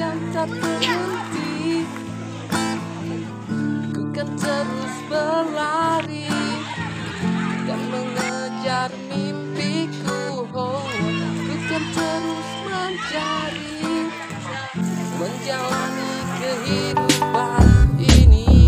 seakan tak berhenti. Ku kan terus berlari dan mengejar mimpiku. Ku kan terus mencari, menjalani kehidupan ini.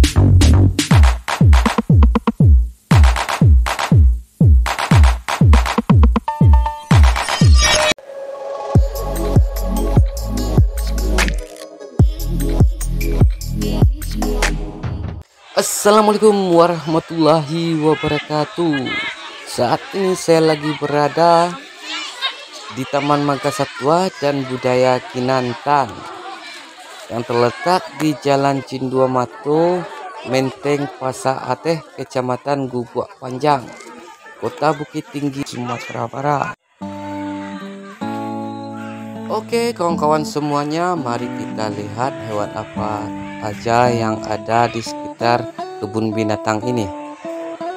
Assalamualaikum warahmatullahi wabarakatuh. Saat ini saya lagi berada di Taman Marga Satwa dan Budaya Kinantan yang terletak di Jalan Cindua Mato, Menteng Pasa Ateh, Kecamatan Gubuk Panjang, Kota Bukit Tinggi, Sumatera Barat. Oke kawan-kawan semuanya, mari kita lihat hewan apa aja yang ada di sekitar kebun binatang ini.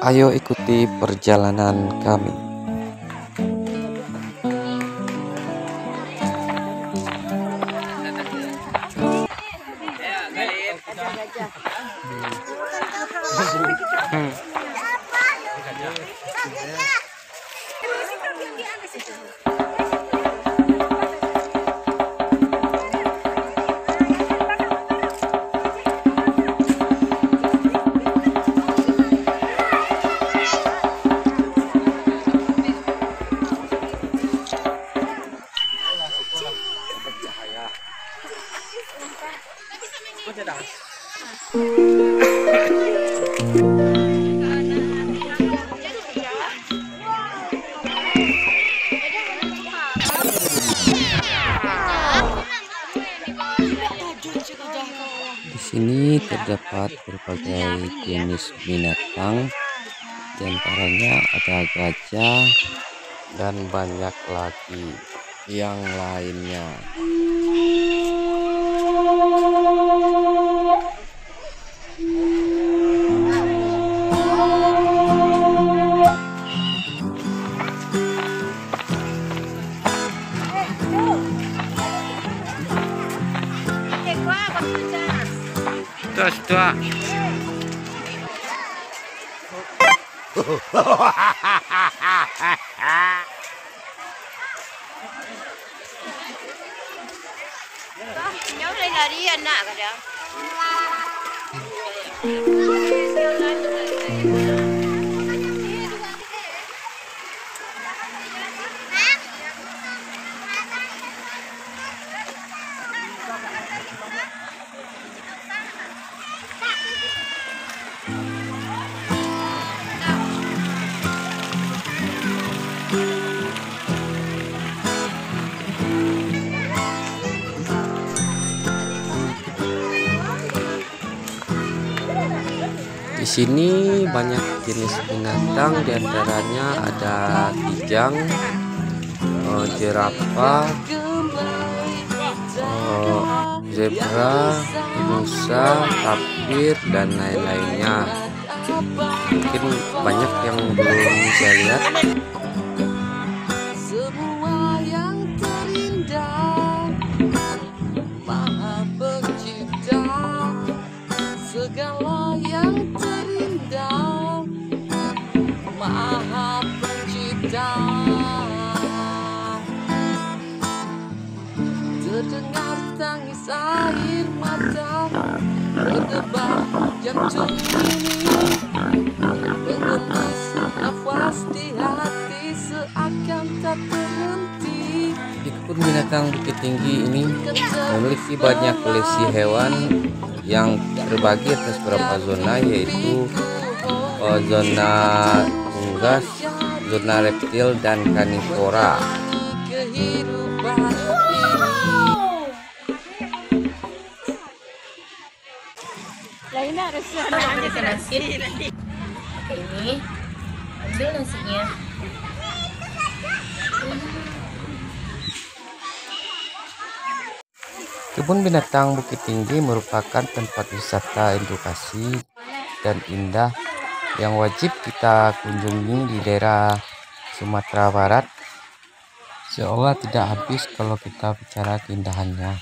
Ayo ikuti perjalanan kami. Di sini terdapat berbagai jenis binatang, diantaranya ada gajah dan banyak lagi yang lainnya. Tua. Nhớ đây là đi ăn nạ cả đấy. Di sini banyak jenis binatang, diantaranya ada kijang, jerapah, zebra, rusa, tapir, dan lain-lainnya. Mungkin banyak yang belum saya lihat. Semua yang terindah, Maha Pencipta, segala yang terindah, Maha Pencipta. Terdengar tangis air mata, berdebar jantung ini, mengemas nafas di hati seakan tak berhenti. Di kebun binatang Bukit Tinggi ini memiliki banyak koleksi hewan yang terbagi atas beberapa zona, yaitu zona unggas, zona reptil, dan karnivora. Lainnya harus ada nasi. Ini ambil nasinya. Kebun binatang Bukit Tinggi merupakan tempat wisata edukasi dan indah yang wajib kita kunjungi di daerah Sumatera Barat. Seolah tidak habis kalau kita bicara keindahannya.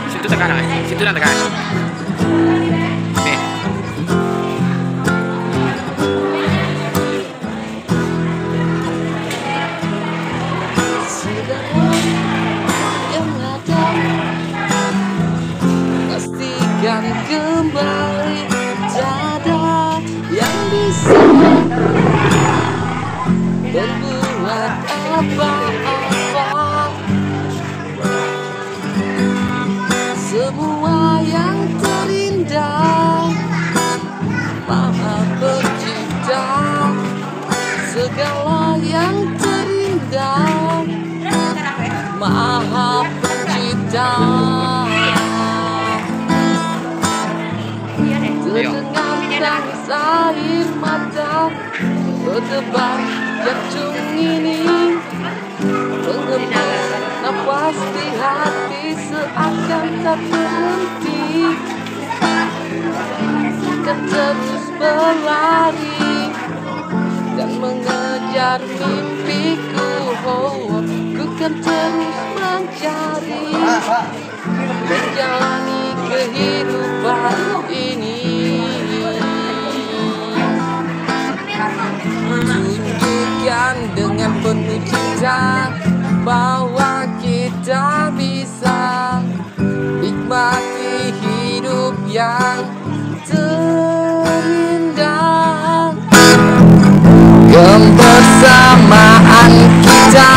Situ tekan, situ nak tekan. Oke. Yang ada pastikan kembali, tak ada yang bisa berbuat apa-apa. Semua yang terindah Maha Pencipta, segala yang terindah Maha Pencipta. Terdengar tangis air mata berdebar jantung ini, menghembus nafas di hati seakan tak berhenti, kan terus berlari dan mengejar mimpiku. Oh, ku kan terus mencari, menjalani kehidupan ini. Tunjukkan dengan penuh cinta bahwa kita bisa nikmati hidup yang terindah. Kebersamaan kita